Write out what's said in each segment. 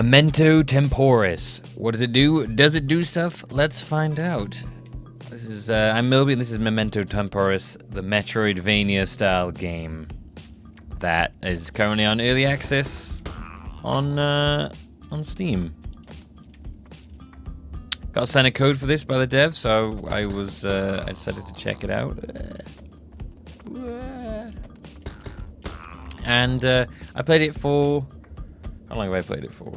Memento Temporis. What does it do? Does it do stuff? Let's find out. This is I'm millbeelp, and this is Memento Temporis, the Metroidvania style game that is currently on early access on Steam. Got a sign code for this by the dev, so I decided to check it out. And I played it for, how long have I played it for?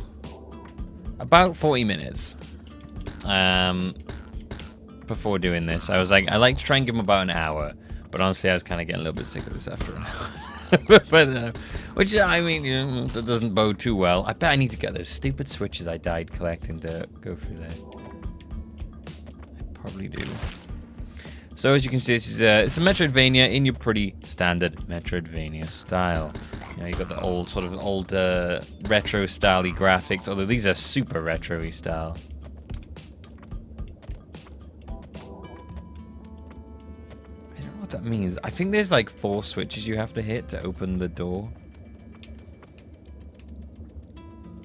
About 40 minutes. Before doing this, I was like, I like to try and give him about an hour, but honestly, I was kind of getting a little bit sick of this after an hour. But which, I mean, that doesn't bode too well. I bet I need to get those stupid switches I died collecting to go through there. I probably do. So as you can see, this is it's a Metroidvania in your pretty standard Metroidvania style. You know, you got the old sort of retro style-y graphics, although these are super retro-y style. I don't know what that means. I think there's like 4 switches you have to hit to open the door.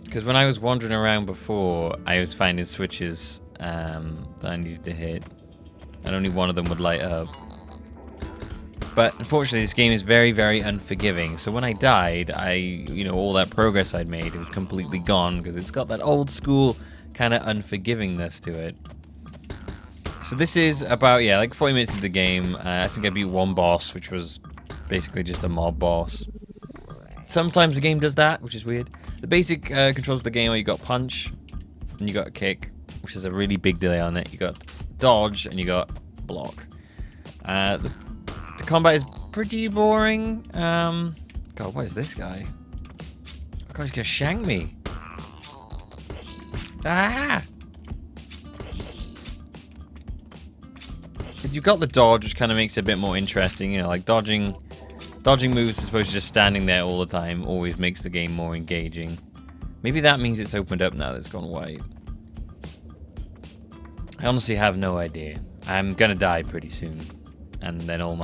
Because when I was wandering around before, I was finding switches that I needed to hit, and only one of them would light up. But unfortunately, this game is very, very unforgiving. So when I died, all that progress I'd made, it was completely gone because it's got that old school kind of unforgivingness to it. So this is about, like 40 minutes into the game. I think I beat one boss, which was basically just a mob boss. Sometimes the game does that, which is weird. The basic controls of the game are you got punch, and you got kick, which is a really big delay on it. You got dodge, and you got block. The combat is pretty boring. God, what is this guy? Oh God, he's gonna shank me. Ah! You've got the dodge, which kind of makes it a bit more interesting. You know, like dodging moves as opposed to just standing there all the time always makes the game more engaging. Maybe that means it's opened up now that it's gone white. I honestly have no idea. I'm gonna die pretty soon, and then all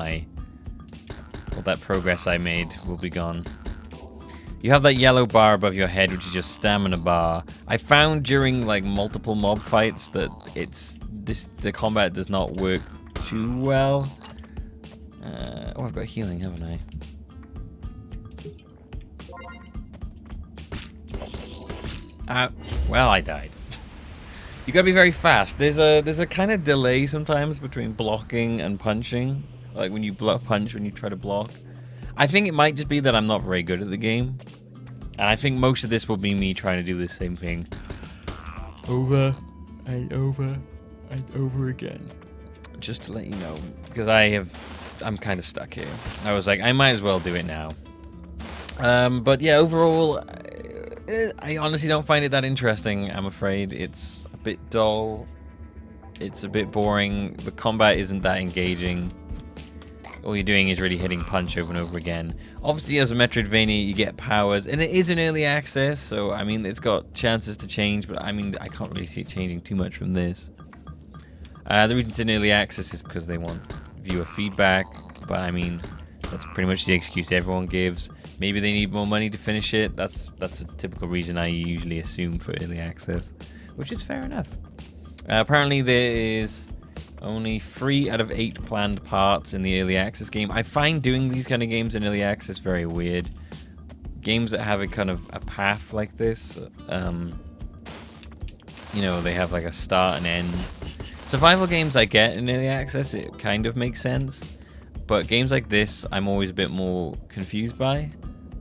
that progress I made will be gone. You have that yellow bar above your head, which is your stamina bar. I found during like multiple mob fights that the combat does not work too well. I've got healing, haven't I? Well, I died. You gotta be very fast. There's a kind of delay sometimes between blocking and punching. Like when you punch, when you try to block. I think it might just be that I'm not very good at the game. And I think most of this will be me trying to do the same thing over and over and over again. Just to let you know, because I'm kind of stuck here. I was like, I might as well do it now. But yeah, overall, I honestly don't find it that interesting, I'm afraid. It's a bit dull. It's a bit boring. The combat isn't that engaging. All you're doing is really hitting punch over and over again. Obviously, as a Metroidvania, you get powers, and it is in early access, so, I mean, it's got chances to change, but, I mean, I can't really see it changing too much from this. The reason it's in early access is because they want viewer feedback, but, I mean, that's pretty much the excuse everyone gives. Maybe they need more money to finish it. That's a typical reason I usually assume for early access, which is fair enough. Apparently, there is only 3 out of 8 planned parts in the early access game. I find doing these kind of games in early access very weird. Games that have a kind of a path like this, they have like a start and end. Survival games I get in early access, it kind of makes sense. But games like this, I'm always a bit more confused by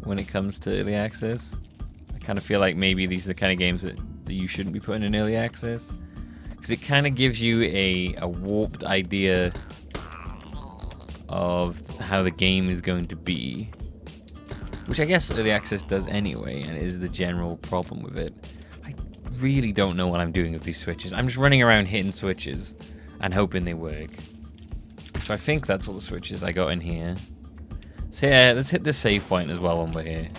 when it comes to early access. I kind of feel like maybe these are the kind of games that you shouldn't be putting in early access. Because it kind of gives you a warped idea of how the game is going to be. Which I guess early access does anyway, and is the general problem with it. I really don't know what I'm doing with these switches. I'm just running around hitting switches and hoping they work. So I think that's all the switches I got in here. So yeah, let's hit the save point as well when we're here.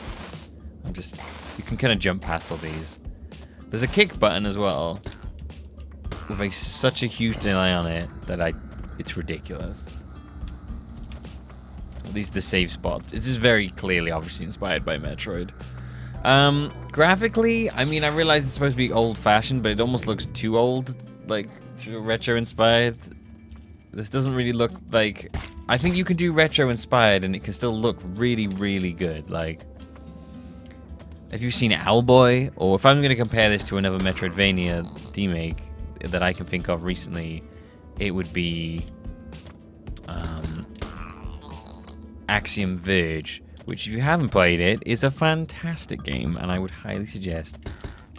You can kind of jump past all these. There's a kick button as well, with such a huge delay on it that it's ridiculous. These are the save spots. It is very clearly, obviously, inspired by Metroid. Graphically, I mean, I realize it's supposed to be old-fashioned, but it almost looks too old, like retro-inspired. This doesn't really look like... I think you can do retro-inspired and it can still look really, really good. Like, if you've seen Owlboy, or if I'm going to compare this to another Metroidvania remake that I can think of recently, it would be Axiom Verge, which if you haven't played it, is a fantastic game, and I would highly suggest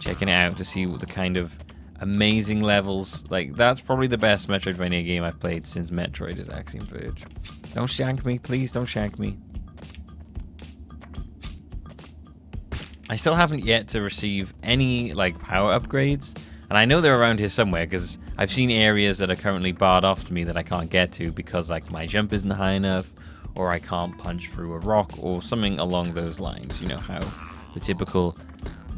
checking it out to see what the kind of amazing levels, like, that's probably the best Metroidvania game I've played since Metroid is Axiom Verge. Don't shank me, please don't shank me. I still haven't yet to receive any, like, power upgrades, and I know they're around here somewhere, because I've seen areas that are currently barred off to me that I can't get to because, like, my jump isn't high enough, or I can't punch through a rock, or something along those lines. You know how the typical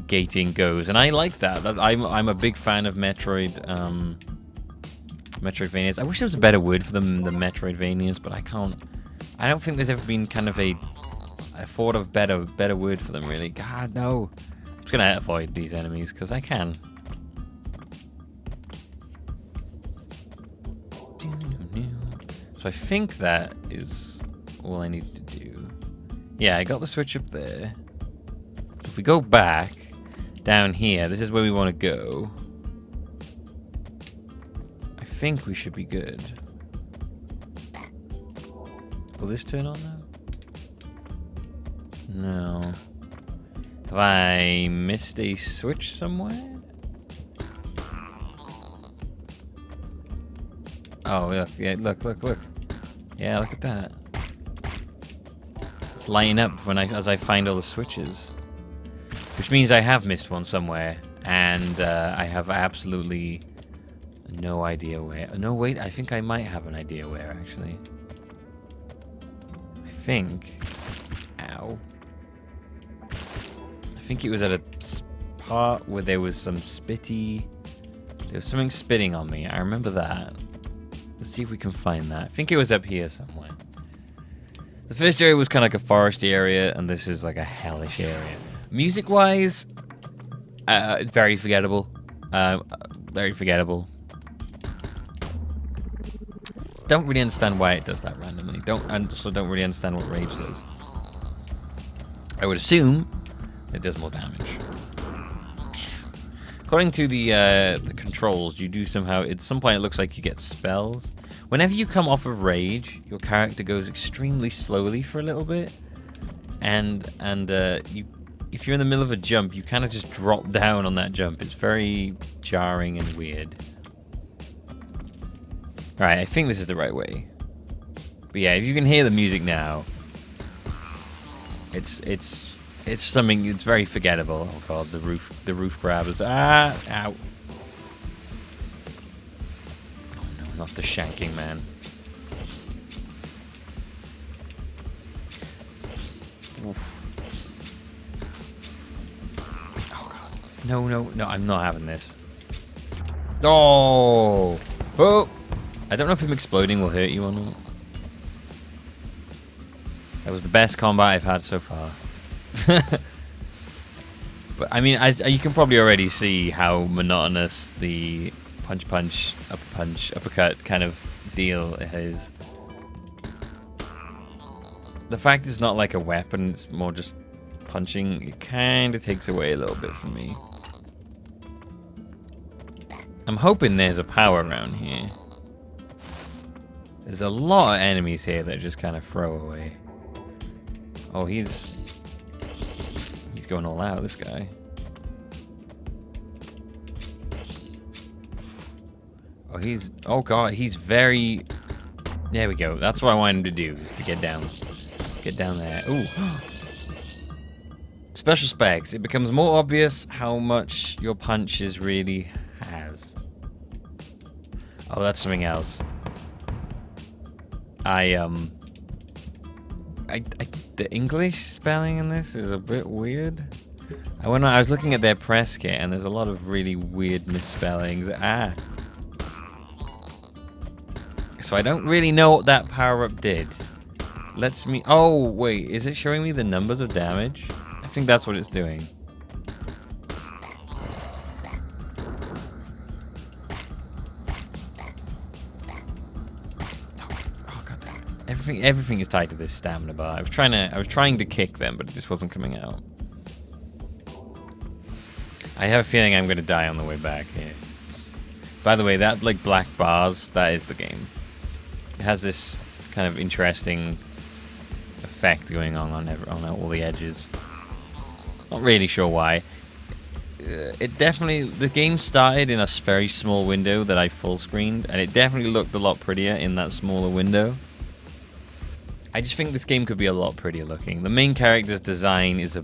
gating goes, and I like that. I'm a big fan of Metroidvanias. I wish there was a better word for them than Metroidvanias, but I can't. I don't think there's ever been kind of a thought of better word for them, really. God, no. I'm just gonna avoid these enemies because I can. So I think that is all I need to do. Yeah, I got the switch up there. So if we go back down here, this is where we want to go. I think we should be good. Will this turn on now? No. Have I missed a switch somewhere? Oh, look, yeah, look. Yeah, look at that. It's lighting up as I find all the switches. Which means I have missed one somewhere, and I have absolutely no idea where. No, wait, I think I might have an idea where, actually. I think... Ow. I think it was at a part where there was some spitty... There was something spitting on me, I remember that. Let's see if we can find that. I think it was up here somewhere. The first area was kind of like a forest area, and this is like a hellish area. Music-wise, very forgettable. Very forgettable. Don't really understand why it does that randomly. Also don't really understand what rage does. I would assume it does more damage. According to the controls, you do somehow, at some point it looks like you get spells. Whenever you come off of rage, your character goes extremely slowly for a little bit, and if you're in the middle of a jump, you kind of just drop down on that jump. It's very jarring and weird. Alright, I think this is the right way. But yeah, if you can hear the music now, it's something, it's very forgettable. Oh god, the roof grabbers. Ah, ow. Oh no, not the shanking man. Oof. Oh god. No, I'm not having this. Oh! Oh! I don't know if him exploding will hurt you or not. That was the best combat I've had so far. But I mean, you can probably already see how monotonous the punch, uppercut kind of deal is. The fact it's not like a weapon, it's more just punching, it kind of takes away a little bit from me. I'm hoping there's a power around here. There's a lot of enemies here that just kind of throw away. Oh, he's going all out, this guy. Oh god, he's very... There we go, that's what I want him to do, is to get down. Get down there. Ooh. Special specs. It becomes more obvious how much your punches really has. Oh, that's something else. The English spelling in this is a bit weird. I was looking at their press kit, and there's a lot of really weird misspellings. Ah. So I don't really know what that power-up did. Oh, wait, is it showing me the numbers of damage? I think that's what it's doing. Everything is tied to this stamina bar. I was trying to kick them, but it just wasn't coming out. I have a feeling I'm gonna die on the way back here. By the way, that like black bars, that is the game. It has this kind of interesting effect going on all the edges. Not really sure why. The game started in a very small window that I full screened, and it definitely looked a lot prettier in that smaller window. I just think this game could be a lot prettier looking. The main character's design is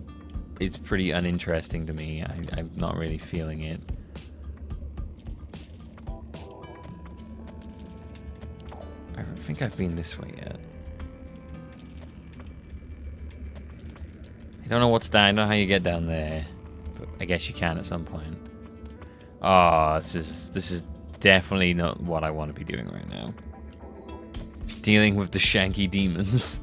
pretty uninteresting to me. I'm not really feeling it. I don't think I've been this way yet. I don't know what's down. I don't know how you get down there, but I guess you can at some point. Oh, this is definitely not what I want to be doing right now. Dealing with the shanky demons.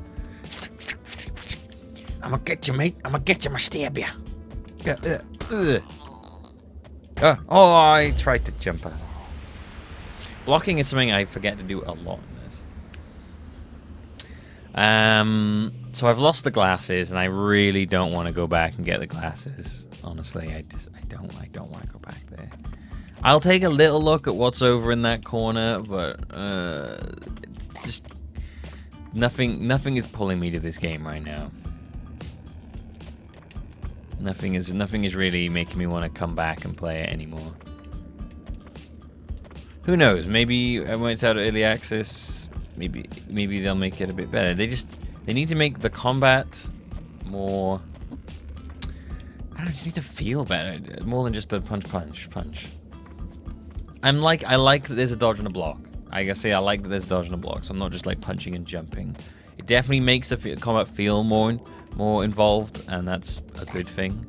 I'm gonna get you, mate. I'm gonna get you. I'm gonna stab you. Oh, I tried to jump out. Blocking is something I forget to do a lot in this. So I've lost the glasses, and I really don't want to go back and get the glasses. Honestly, I don't want to go back there. I'll take a little look at what's over in that corner, but just nothing is pulling me to this game right now. Nothing is really making me want to come back and play it anymore. Who knows? Maybe when it's out of early access, maybe they'll make it a bit better. They need to make the combat more. I don't know, just need to feel better, more than just a punch. I like that there's a dodge and a block. I gotta say, I like that there's a dodge and a block, so I'm not just like punching and jumping. It definitely makes the combat feel more involved, and that's a good thing.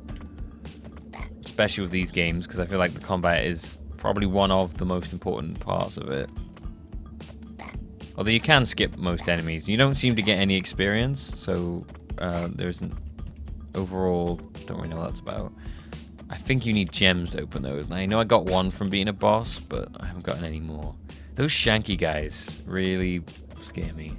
Especially with these games, because I feel like the combat is probably one of the most important parts of it. Although you can skip most enemies. You don't seem to get any experience, so there's an overall... Don't really know what that's about. I think you need gems to open those. Now, I know I got one from being a boss, but I haven't gotten any more. Those shanky guys really scare me.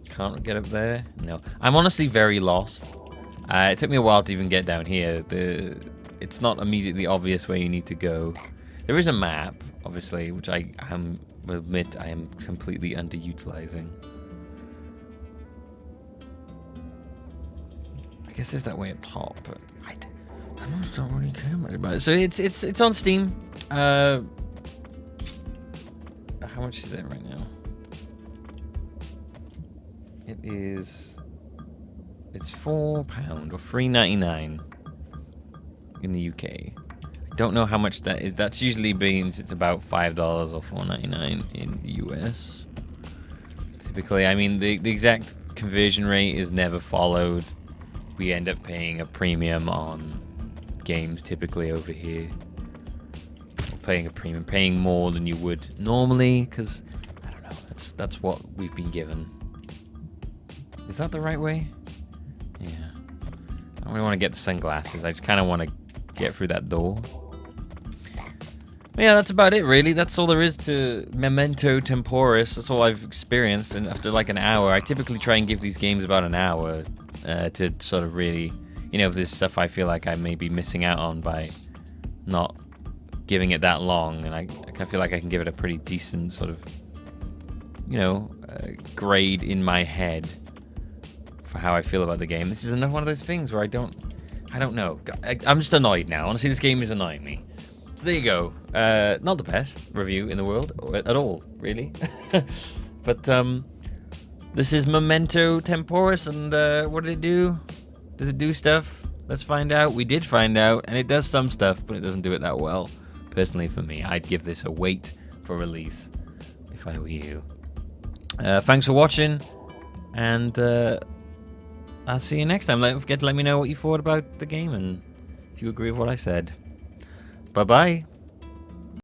Can't get up there? No. I'm honestly very lost. It took me a while to even get down here. It's not immediately obvious where you need to go. There is a map, obviously, which I will admit I am completely underutilizing. I guess there's that way up top, but I don't really care much about it. So it's on Steam. How much is it right now? It's £4 or $3.99 in the UK. I don't know how much that is. That's usually means it's about $5 or $4.99 in the US. Typically, I mean the exact conversion rate is never followed. We end up paying a premium on games typically over here. Or paying more than you would normally, because I don't know. That's what we've been given. Is that the right way? Yeah. I don't really want to get the sunglasses. I just kind of want to get through that door. Yeah, that's about it, really. That's all there is to Memento Temporis. That's all I've experienced. And after like an hour, I typically try and give these games about an hour to sort of really, you know, if there's stuff I feel like I may be missing out on by not giving it that long. And I feel like I can give it a pretty decent sort of, you know, grade in my head for how I feel about the game. This is another one of those things where I don't know. I'm just annoyed now. Honestly, this game is annoying me. So there you go. Not the best review in the world at all, really. But this is Memento Temporis, and what did it do? Does it do stuff? Let's find out. We did find out, and it does some stuff, but it doesn't do it that well. Personally, for me, I'd give this a wait for release if I were you. Thanks for watching, and I'll see you next time. Don't forget to let me know what you thought about the game and if you agree with what I said. Bye-bye.